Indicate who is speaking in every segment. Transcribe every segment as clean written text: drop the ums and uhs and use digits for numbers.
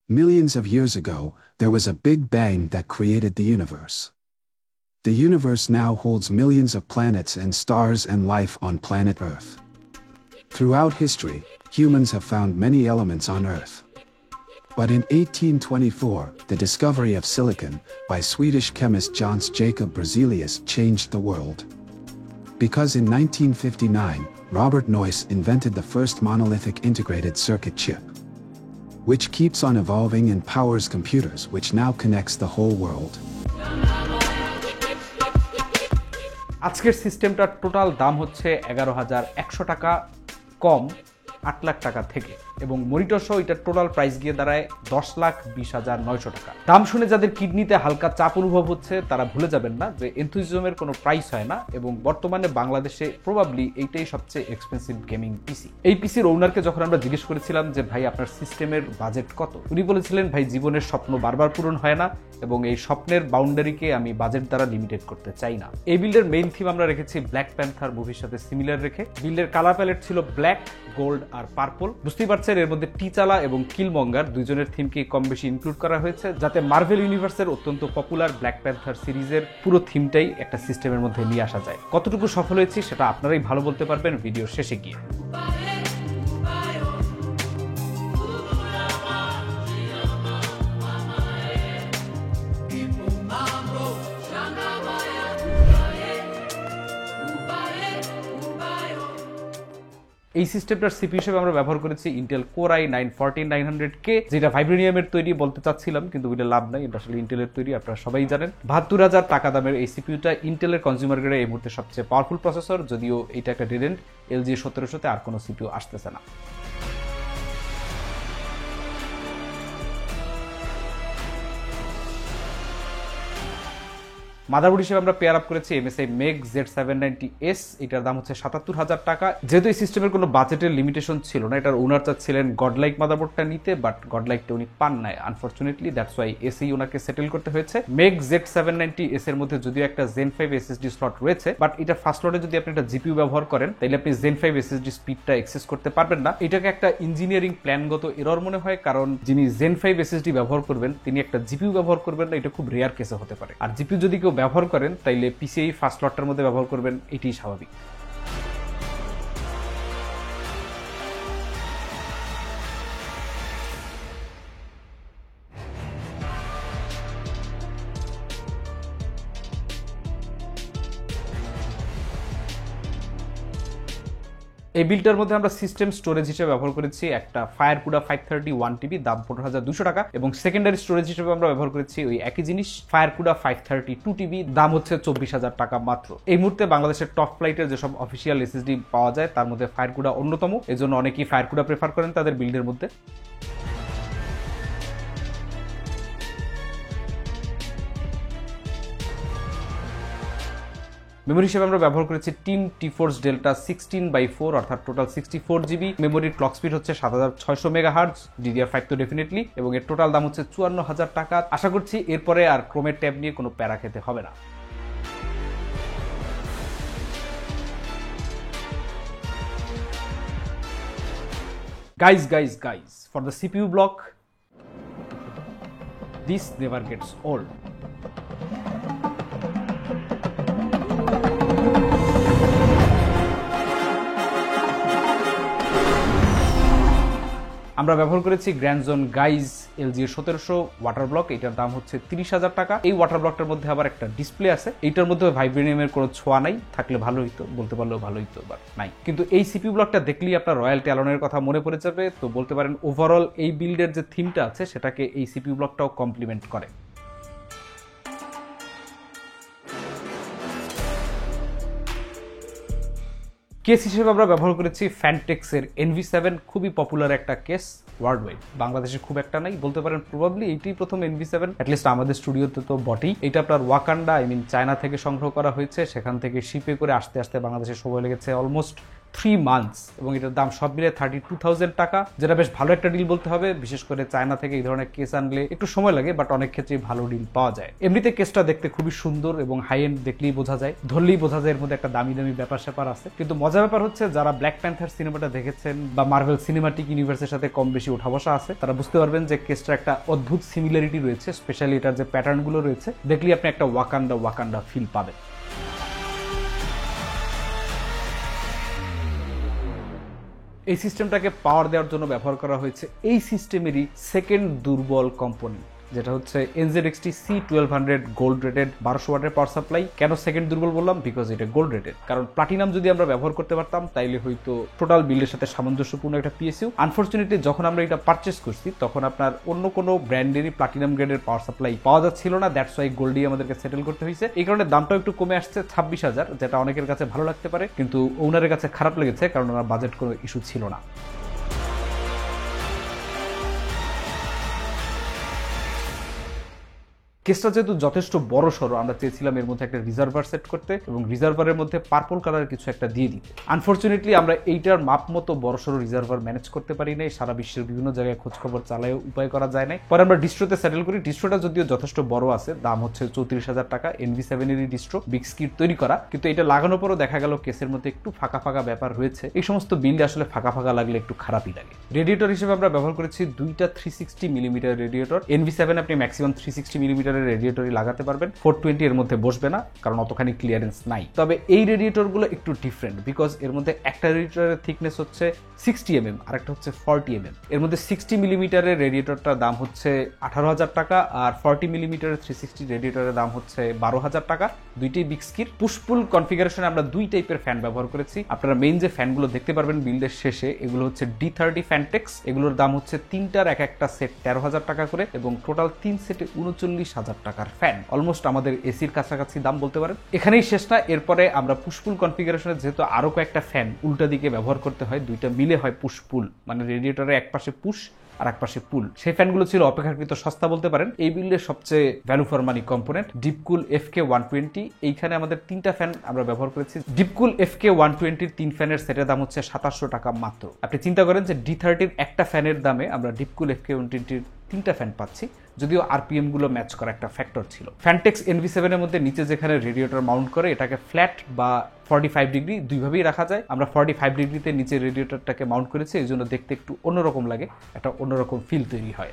Speaker 1: Millions of years ago, there was a big bang that created the universe. The universe now holds millions of planets and stars and life on planet Earth. Throughout history, humans have found many elements on Earth. But in 1824, the discovery of silicon by Swedish chemist Jöns Jacob Berzelius changed the world. Because in 1959, Robert Noyce invented the first monolithic integrated circuit chip, which keeps on evolving and powers computers, which now connects the whole world.
Speaker 2: আজকের সিস্টেমটার total দাম হচ্ছে 11,100 টাকা, কম 8 লাখ টাকা থেকে, এবং monitor সহ এটার total price গিয়ে দাঁড়ায় 10,20,900 টাকা। দাম শুনে যাদের কিডনিতে হালকা চাপ অনুভব হচ্ছে তারা ভুলে যাবেন না যে এনথুজিয়ামের কোনো প্রাইস হয় না, এবং বর্তমানে বাংলাদেশে প্রবাবলি এইটাই সবচেয়ে এক্সপেন্সিভ গেমিং পিসি। এই পিসির ওনারকে যখন আমরা জিজ্ঞেস করেছিলাম যে ভাই আপনার সিস্টেমের বাজেট কত, উনি বলেছিলেন ভাই জীবনের স্বপ্ন বারবার পূরণ হয় না, এবং এই স্বপ্নের বাউন্ডারিকে আমি বাজেট দ্বারা লিমিটেড করতে চাই না। এই বিল্ডের মেইন থিম আমরা রেখেছি ব্ল্যাক প্যান্থার মুভির সাথে সিমিলার রেখে। বিল্ডের কালার প্যালেট ছিল ব্ল্যাক, গোল্ড আর পার্পল। বুঝতেই পারছেন এর মধ্যে টিচালা এবং কিলমঙ্গার দুইজনের থিমকে কম বেশি ইনক্লুড করা হয়েছে, যাতে মার্ভেল ইউনিভার্সের অত্যন্ত পপুলার ব্ল্যাক প্যান্থার সিরিজের পুরো থিমটাই একটা সিস্টেমের মধ্যে নিয়ে আসা যায়। কতটুকু সফল হয়েছি সেটা আপনারাই ভালো বলতে পারবেন ভিডিওর শেষে গিয়ে। এই সিস্টেমটার সিপি হিসেবে আমরা ব্যবহার করেছি ইন্টেল কোর i9-14900K, যেটা ভাইব্রেনিয়ামের তৈরি বলতে চাচ্ছিলাম, কিন্তু ওইটা লাভ নাই, এটা আসলে ইন্টেলের তৈরি, আপনারা সবাই জানেন। 72,000 টাকা দামের এই সিপিইউটা ইন্টেলের কনজিউমার গ্রেডে এই মুহূর্তে সবচেয়ে পাওয়ারফুল প্রসেসর, যদিও এটা একটা ডিডেন্ট LG 1700-তে আর কোনো সিপিইউ আসতেছে না। মাদারবোর্ড হিসেবে আমরা পেয়ার আপ করেছি MSI MEG Z790S, এটার দাম হচ্ছে 77,000 টাকা। যেহেতু এই সিস্টেমের কোনো বাজেটের লিমিটেশন ছিল না, এটার ওনার চাচ্ছিলেন গডলাইক মাদারবোর্ডটা নিতে, বাট গডলাইকটা উনি পান নাই আনফরচুনেটলি, দ্যাটস ওয়াই এসি ওনাকে সেটেল করতে হয়েছে। MEG Z790S এর মধ্যে যদিও একটা Zen 5 SSD স্লট রয়েছে, বাট এটা ফার্স্ট স্লটে যদি আপনি একটা জিপিইউ ব্যবহার করেন তাহলে আপনি Zen 5 SSD স্পিডটা অ্যাক্সেস করতে পারবেন না। এটাকে একটা ইঞ্জিনিয়ারিং প্ল্যানগত এরর মনে হয়, কারণ যিনি Zen 5 SSD ব্যবহার করবেন তিনি একটা জিপিইউ ব্যবহার করবেন না, এটা খুব রেয়ার কেসে হতে পারে। আর জিপিইউ যদি কেউ ব্যবহার করেন তাইলে পিসিআই ফার্স্ট স্লটটার মধ্যে ব্যবহার করবেন, এটাই স্বাভাবিক। এই বিলটার মধ্যে আমরা সিস্টেম স্টোরেজ হিসেবে ব্যবহার করেছি একটা ফায়ারকুডা 531 TB, দাম 15,200 টাকা, এবং সেকেন্ডারি স্টোরেজ হিসেবে আমরা ব্যবহার করেছি ওই একই জিনিস ফায়ারকুডা 532 TB, দাম হচ্ছে 24,000 টাকা মাত্র। এই মুহূর্তে বাংলাদেশের টপ ফ্লাইটের যেসব অফিসিয়াল এসএসডি পাওয়া যায় তার মধ্যে ফায়ারকুডা অন্যতম, এজন্য অনেকেই ফায়ারকুডা প্রেফার করেন তাদের বিল্ডের মধ্যে। মেমোরি হিসেবে আমরা ব্যবহার করেছি টিম টিফোর্স ডেল্টা 16/4, অর্থাৎ টোটাল 64 GB। মেমোরির ক্লক স্পিড হচ্ছে 7600 মেগাহার্টজ, DDR5 তো ডেফিনেটলি, এবং এর টোটাল দাম হচ্ছে 54,000 টাকা। আশা করছি এরপরে আর ক্রোমের ট্যাব নিয়ে কোনো প্যারা খেতে হবে না। Guys, for the CPU block, this never gets old. আমরা ব্যবহার করেছি গ্র্যান্ডজন গাইজ LG 1700 ওয়াটার ব্লক, এটার দাম হচ্ছে 30,000 টাকা। এই ওয়াটার ব্লকটার মধ্যে আবার একটা ডিসপ্লে আছে, এইটার মধ্যে ভাইব্রেনিয়ামের কোনো ছোঁয়া নাই, থাকলে ভালো হইতো, বলতে পারলেও ভালো হইতো, বাট নাই। কিন্তু এই সিপিইউ ব্লকটা দেখলেই আপনার রয়্যাল ট্যালনের কথা মনে পড়ে যাবে, তো বলতে পারেন ওভারঅল এই বিল্ডের যে থিমটা আছে সেটাকে এই সিপিইউ ব্লকটাও কমপ্লিমেন্ট করে। কেস হিসেবে আমরা ব্যবহার করেছি ফ্যানটেক্সের NV7, খুবই পপুলার একটা কেস ওয়ার্ল্ড ওয়াইড, বাংলাদেশে খুব একটা নাই, বলতে পারেন প্রবাবলি এইটাই প্রথম NV7, অ্যাটলিস্ট আমাদের স্টুডিওতে তো বটেই। এটা আপনার ওয়াকান্ডা চায়না থেকে সংগ্রহ করা হয়েছে, সেখান থেকে শিপে করে আসতে আসতে বাংলাদেশে সময় লেগেছে অলমোস্ট 3 মান্থস এবং এটার দাম সব মিলে 32,000 টাকা, যেটা বেশ ভালো একটা ডিল বলতে হবে। বিশেষ করে চায়না থেকে এই ধরনের কেস আনলে একটু সময় লাগে, বাট অনেক ক্ষেত্রেই ভালো ডিল পাওয়া যায়। এমনিতে কেসটা দেখতে খুবই সুন্দর এবং হাই এন্ড, দেখলেই বোঝা যায়, ধরলেই বোঝা যায় এর মধ্যে একটা দামি দামি ব্যাপার স্যাপার আছে। কিন্তু মজার ব্যাপার হচ্ছে যারা ব্ল্যাক প্যান্থার সিনেমাটা দেখেছেন বা মার্ভেল সিনেমাটিক ইউনিভার্সের সাথে কম বেশি উঠা বসা আছে, তারা বুঝতে পারবেন যে কেসটার একটা অদ্ভুত সিমিলারিটি রয়েছে, স্পেশালি এটার যে প্যাটার্ন গুলো রয়েছে, দেখলেই আপনি একটা ওয়াকান্ডা ফিল পাবেন। এই সিস্টেমটাকে পাওয়ার দেওয়ার জন্য ব্যবহার করা হয়েছে এই সিস্টেমেরই সেকেন্ড দুর্বল কম্পোনেন্ট, যেটা হচ্ছে NZXT C1200 গোল্ড রেটেড 1200 ওয়াটের পাওয়ার সাপ্লাই। কেন সেকেন্ড দুর্বল বললাম? বিকজ এটা গোল্ড রেটেড। কারণ প্লাটিনাম যদি আমরা ব্যবহার করতে পারতাম তাইলে হয়তো টোটাল বিলের সাথে সামঞ্জস্যপূর্ণ একটা PSU। আনফরচুনেটলি যখন আমরা এটা পারচেস করছি তখন আপনার অন্য কোনো ব্র্যান্ডেরই প্লাটিনাম গ্রেডের পাওয়ার সাপ্লাই পাওয়া যাচ্ছিল না, দ্যাটস ওয়াই গোল্ডই আমাদেরকে সেটেল করতে হয়েছে। এই কারণে দামটাও একটু কমে আসছে 26,000, যেটা অনেকের কাছে ভালো লাগতে পারে, কিন্তু ওনারের কাছে খারাপ লেগেছে কারণ ওনার বাজেট কোনো ইস্যু ছিল না। কেসটা যেহেতু যথেষ্ট বড় সড়ো, আমরা চেয়েছিলাম এর মধ্যে একটা রিজার্ভার সেট করতে এবং রিজার্ভারের মধ্যে পার্পল কালারের কিছু একটা দিয়ে দিতে। আনফরচুনেটলি আমরা এইটার মাপ মতো বড় সড়ো রিজার্ভার ম্যানেজ করতে পারি নাই, সারা বিশ্বের বিভিন্ন জায়গায় খোঁজখবর চালায় উপায় করা যায় নাই। পরে আমরা ডিস্ট্রোতে সেটেল করি। ডিস্ট্রোটা যদিও যথেষ্ট বড় আছে, দাম হচ্ছে 34,000 টাকা, NV7 এরই ডিস্ট্রো, বিগ স্কিট তৈরি করা, কিন্তু এটা লাগানোর পরও দেখা গেল কেসের মধ্যে একটু ফাঁকা ফাঁকা ব্যাপার হয়েছে। এই সমস্ত বিল্ডে আসলে ফাঁকা ফাঁকা লাগলে একটু খারাপই লাগে। রেডিয়েটর হিসেবে আমরা ব্যবহার করেছি দুইটা 360 মিলিমিটার রেডিয়েটর। NV7 আপনি ম্যাক্সিমাম 360 মিলিমিটারের রেডিয়েটরই লাগাতে পারবেন, 420 এর মধ্যে বসবে না কারণ অতখানি ক্লিয়ারেন্স নাই। তবে এই রেডিয়েটর গুলো একটু ডিফারেন্ট, বিকজ এর মধ্যে একটা রেডিয়েটরের থিকনেস হচ্ছে 60 mm আর একটা হচ্ছে 40 mm। এর মধ্যে 60 মিলিমিটারের রেডিয়েটরটার দাম হচ্ছে 18,000 টাকা আর 40 মিলিমিটারের 360 রেডিয়েটরের দাম হচ্ছে 12,000 টাকা। দুইটাই বিগ স্কির। পুশপুল কনফিগারেশনে আমরা দুই টাইপের ফ্যান ব্যবহার করেছি। আপনারা মেইন যে ফ্যানগুলো দেখতে পারবেন বিল্ডের শেষে, এগুলো হচ্ছে D30 ফ্যানটেক্স। এগুলোর দাম হচ্ছে তিনটার এক একটা সেট 13,000 টাকা করে এবং টোটাল 3 সেটে 39,000 টাকার ফ্যান। অলমোস্ট আমাদের এসির কাছাকাছি দাম বলতে পারেন। এখানেই শেষ না, এরপরে আমরা পুশপুল কনফিগারেশনে যেহেতু আরো কয়েকটা ফ্যান উল্টা দিকে ব্যবহার করতে হয়, দুইটা মিলে হয় পুশপুল, মানে রেডিয়েটরের এক পাশে পুশ আর এক পাশে পুল। সেই ফ্যানগুলো ছিল অপেক্ষাকৃত সস্তা বলতে পারেন। এই বিল্ডের সবচেয়ে value for money component DeepCool FK120। এইখানে আমাদের তিনটা ফ্যান আমরা ব্যবহার করেছি। ডিপকুল FK120 তিন ফ্যানের সেটের দাম হচ্ছে 2700 টাকা মাত্র। আপনি চিন্তা করেন যে D30 একটা ফ্যানের দামে আমরা ডিপকুল FK120 তিনটা ফ্যান পাচ্ছি, যদিও RPM গুলো ম্যাচ করা একটা ফ্যাক্টর ছিল। ফ্যানটেক্স NV7 এর মধ্যে নিচে যেখানে রেডিয়েটর মাউন্ট করে এটাকে ফ্ল্যাট বা 45 ডিগ্রি দুইভাবেই রাখা যায়। আমরা 45 ডিগ্রিতে নিচে রেডিয়েটরটাকে মাউন্ট করেছি, এই জন্য দেখতে একটু অন্যরকম লাগে, একটা অন্যরকম ফিল তৈরি হয়।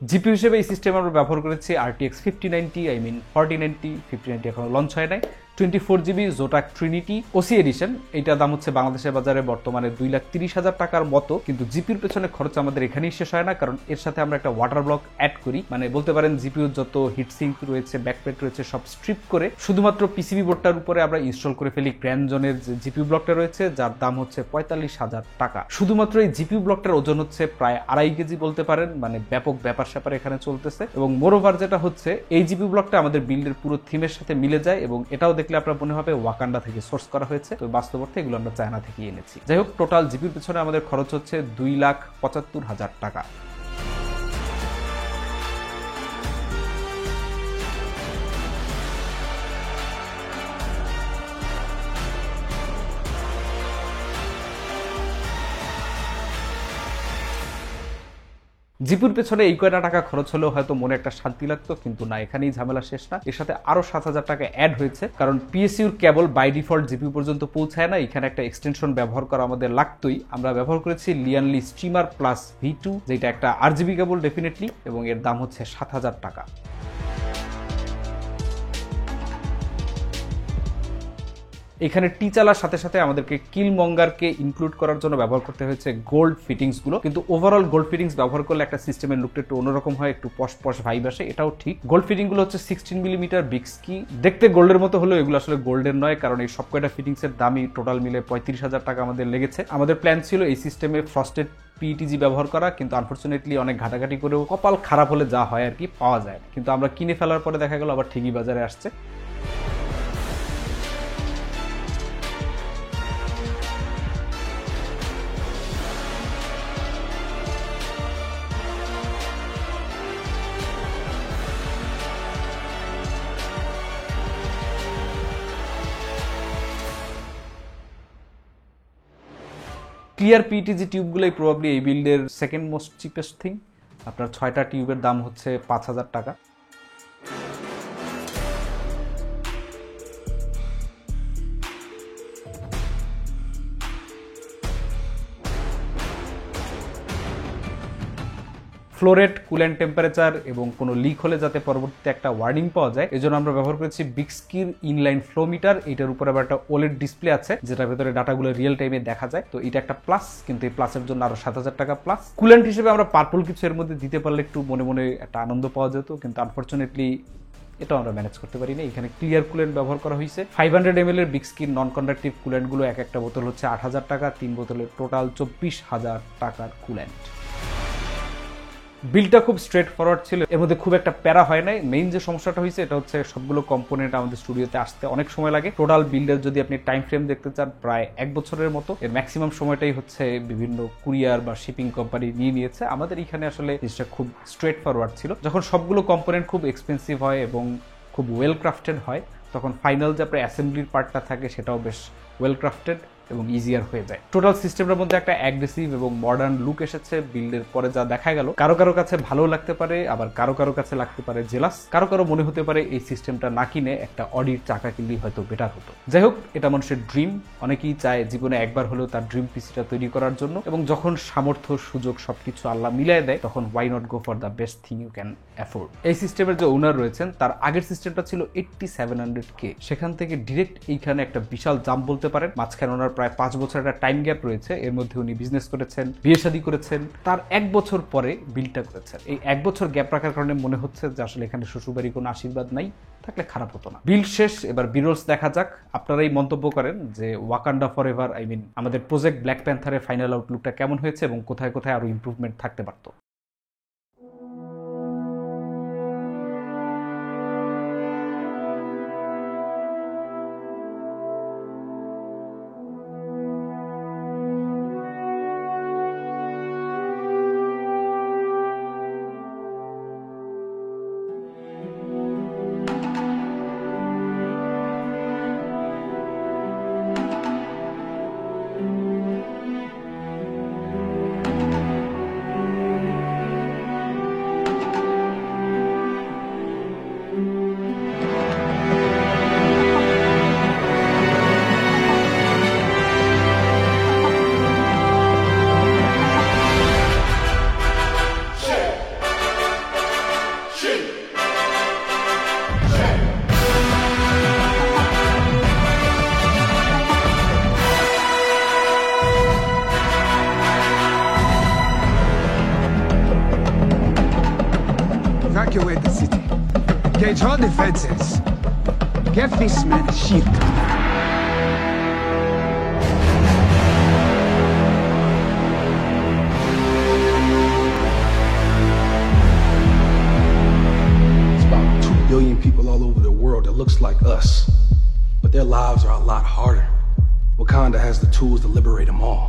Speaker 2: জিপিইউ হিসেবে এই সিস্টেম আমরা ব্যবহার করেছি RTX 5090, 4090, 5090 এখনো লঞ্চ হয় নাই, 24GB Zotac Trinity OC addition. এইটার দাম হচ্ছে বাংলাদেশের বাজারে বর্তমানে 2,30,000 টাকার মতো। কিন্তু জিপিউর পেছনে খরচ আমাদের এখানেই শেষ হয় না, কারণ এর সাথে আমরা একটা ওয়াটার ব্লক অ্যাড করি। মানে বলতে পারেন জিপিউর যত হিটসিঙ্ক রয়েছে, ব্যাকপ্লেট রয়েছে, সব স্ট্রিপ করে শুধুমাত্র পিসিবি বোর্ডটার উপরে আমরা ইনস্টল করে ফেলি গ্র্যান্ডজনের যে জিপিউ ব্লকটা রয়েছে, যার দাম হচ্ছে 45,000 টাকা। শুধুমাত্র এই জিপিউ ব্লকটার ওজন হচ্ছে প্রায় 2.5 কেজি বলতে পারেন, মানে ব্যাপক ব্যাপার স্যাপার এখানে চলতেছে। এবং মোরওভার যেটা হচ্ছে, এই জিপিউ ব্লকটা আমাদের বিল্ডের পুরো থিমের সাথে মিলে যায় এবং এটাও দেখলে আপনার মনে হবে ওয়াকান্ডা থেকে সোর্স করা হয়েছে, তো বাস্তব অর্থে এগুলো আমরা চায়না থেকে এনেছি। যাই হোক, টোটাল জিপির পেছনে আমাদের খরচ হচ্ছে 2,75,000 টাকা। জিপুর পেছনে এই কয়টা টাকা খরচ হলেও হয়তো মনে একটা শান্তি লাগতো, কিন্তু না, এখানেই ঝামেলা শেষ না। এর সাথে আরো 7,000 টাকা অ্যাড হয়েছে, কারণ পিএসইউর কেবল বাই ডিফল্ট জিপিউ পর্যন্ত পৌঁছায় না, এখানে একটা এক্সটেনশন ব্যবহার করা আমাদের লাগতোই। আমরা ব্যবহার করেছি লিয়ানলি স্ট্রিমার প্লাস V2, যেটা একটা RGB কেবল ডেফিনেটলি, এবং এর দাম হচ্ছে 7,000 টাকা। এখানে টি চালার সাথে সাথে আমাদেরকে কিলমঙ্গারকে ইনক্লুড করার জন্য ব্যবহার করতে হয়েছে গোল্ড ফিটিংস গুলো, কিন্তু ওভারঅল গোল্ড ফিটিংস ব্যবহার করলে একটা সিস্টেমের লুকটা একটু অন্যরকম হয়, একটু পশ পশ ভাইব আসে, এটাও ঠিক। গোল্ড ফিটিং গুলো হচ্ছে 16 মিলিমিটার বিগ স্কি, দেখতে গোল্ডের মতো হলেও এগুলো আসলে গোল্ডের নয়, কারণ এই সব কয়টা ফিটিংস এর দামই টোটাল মিলে 35,000 টাকা আমাদের লেগেছে। আমাদের প্ল্যান ছিল এই সিস্টেমে ফ্রস্টেড PETG ব্যবহার করা, কিন্তু আনফরচুনেটলি অনেক ঘাটাঘাটি করেও কপাল খারাপ হলে যা হয় আর কি পাওয়া যায়, কিন্তু আমরা কিনে ফেলার পরে দেখা গেল আবার ঠিকই বাজারে আসছে। ক্লিয়ার পিইটিজি টিউবগুলোই প্রবাবলি এই বিল্ডের সেকেন্ড মোস্ট চিপেস্ট থিং। আপনার 6টা টিউবের দাম হচ্ছে 5,000 টাকা। ফ্লোরেট, কুলেন্ট টেম্পারেচার এবং কোনো লিক হলে যাতে পরবর্তীতে একটা ওয়ার্নিং পাওয়া যায়, এজন্য আমরা ব্যবহার করেছি বিগস্কির ইনলাইন ফ্লো মিটার। এটার উপর আবার একটা ওলেড ডিসপ্লে আছে যেটার ভেতরে ডাটাগুলো রিয়েল টাইমে দেখা যায়। তো এটা একটা প্লাস, কিন্তু এই প্লাসের জন্য আরো 7,000 টাকা প্লাস। কুলেন্ট হিসেবে আমরা পার্পল কিছু এর মধ্যে দিতে পারলে একটু মনে মনে একটা আনন্দ পাওয়া যেত, কিন্তু আনফরচুনেটলি এটা আমরা ম্যানেজ করতে পারি না। এখানে ক্লিয়ার কুলেন্ট ব্যবহার করা হয়েছে। 500 ml এর বিগ স্কিন নন কন্ডাক্টিভ কুলেন্টগুলো এক একটা বোতল হচ্ছে 8,000 টাকা, 3 বোতলের টোটাল 24,000 টাকার কুলেন্ট। বিলটা খুব স্ট্রেট ফরওয়ার্ড ছিল, এর মধ্যে খুব একটা প্যারা হয় নাই। মেইন যে সমস্যাটা হয়েছে এটা হচ্ছে সবগুলো কম্পোনেন্ট আমাদের স্টুডিওতে আসতে অনেক সময় লাগে। টোটাল বিল্ডের যদি আপনি টাইম ফ্রেম দেখতে চান প্রায় 1 বছরের মতো। এর ম্যাক্সিমাম সময়টাই হচ্ছে বিভিন্ন কুরিয়ার বা শিপিং কোম্পানি নিয়ে নিয়েছে। আমাদের এখানে আসলে জিনিসটা খুব স্ট্রেট ফরওয়ার্ড ছিল। যখন সবগুলো কম্পোনেন্ট খুব এক্সপেন্সিভ হয় এবং খুব ওয়েল ক্রাফটেড হয়, তখন ফাইনাল যে আপনার অ্যাসেম্বলির পার্টটা থাকে সেটাও বেশ ওয়েল ক্রাফটেড এবং ইজিয়ার হয়ে যায়। টোটাল সিস্টেমটার মধ্যে একটা অ্যাগ্রেসিভ এবং মডার্ন লুক এসেছে বিল্ডের পরে যা দেখা গেল। কারো কারো কাছে ভালো লাগতে পারে, আবার কারো কারো কাছে লাগতে পারে জেলাস। কারো কারো মনে হতে পারে এই সিস্টেমটা না কিনে একটা অডির চাকা কিনলেই হয়তো বেটার হতো। যাই হোক, এটা মানুষের ড্রিম। অনেকেই চায় জীবনে একবার হলেও তার ড্রিম পিসিটা তৈরি করার জন্য, এবং যখন সামর্থ্য, সুযোগ সবকিছু আল্লাহ মিলাই দেয় তখন why not go for the best thing you can afford. এই সিস্টেমের যে ওনার রয়েছেন তার আগের সিস্টেমটা ছিল 8700K, সেখান থেকে ডিরেক্ট এইখানে একটা বিশাল জাম্প বলতে পারেন। মাঝখানে ওনার প্রায় 5 বছর একটা টাইম গ্যাপ রয়েছে, এর মধ্যে উনি বিজনেস করেছেন, বিয়ে শাদী করেছেন, তার 1 বছর পরে বিলটা করেছেন। এই 1 বছর গ্যাপ রাখার কারণে মনে হচ্ছে যে আসলে এখানে শ্বশুরবাড়ি কোনো আশীর্বাদ নাই, থাকলে খারাপ হতো না। বিল শেষ, এবার বিরোলস দেখা যাক। আপনারাই মন্তব্য করেন যে ওয়াকান্ডা ফরএভার, আমাদের প্রজেক্ট ব্ল্যাক প্যান্থারের ফাইনাল আউটলুকটা কেমন হয়েছে এবং কোথায় কোথায় আরো ইমপ্রুভমেন্ট থাকতে পারতো।
Speaker 1: Evacuate the city. Engage all defenses. Give this man a shield. There's about 2 billion people all over the world that looks like us, but their lives are a lot harder. Wakanda has the tools to liberate them all.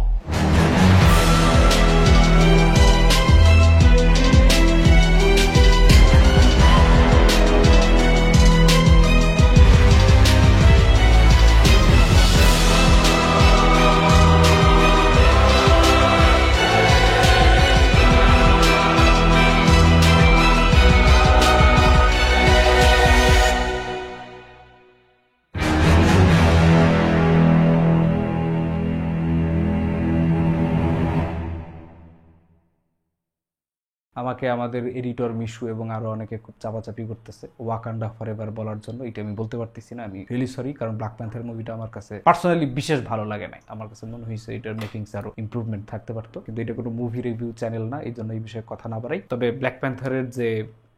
Speaker 2: আমাকে আমাদের editor Mishu এবং আরো অনেকে খুব চাপাচাপি করতেছে Wakanda forever বলার জন্য। এটা আমি বলতে পারতেছি না, আমি রিয়েলি সরি, কারণ ব্ল্যাক প্যান্থার মুভিটা আমার কাছে পার্সোনালি বিশেষ ভালো লাগে না। আমার কাছে মনে হয়েছে এটার মেকিংস আরো ইমপ্রুভমেন্ট থাকতে পারতো, কিন্তু এটা কোনো মুভি রিভিউ চ্যানেল না, এই জন্য এই বিষয়ে কথা না বাড়াই। তবে ব্ল্যাক প্যান্থারের যে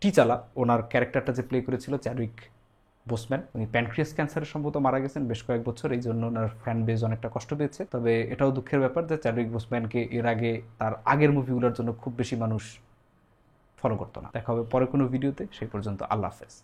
Speaker 2: টিচালা, ওনার ক্যারেক্টারটা যে প্লে করেছিল চ্যাডউইক বোসম্যান, উনি প্যানক্রিয়াস ক্যান্সারে সম্ভবত মারা গেছেন বেশ কয়েক বছর, এই জন্য ওনার ফ্যান বেজ অনেকটা কষ্ট পেয়েছে। তবে এটাও দুঃখের ব্যাপার যে চ্যাডউইক বোসম্যানকে এর আগে তার আগের মুভিগুলোর জন্য খুব বেশি মানুষ ফলো করতো না। দেখা হবে পরে কোনো ভিডিওতে, সেই পর্যন্ত আল্লাহ হাফেজ।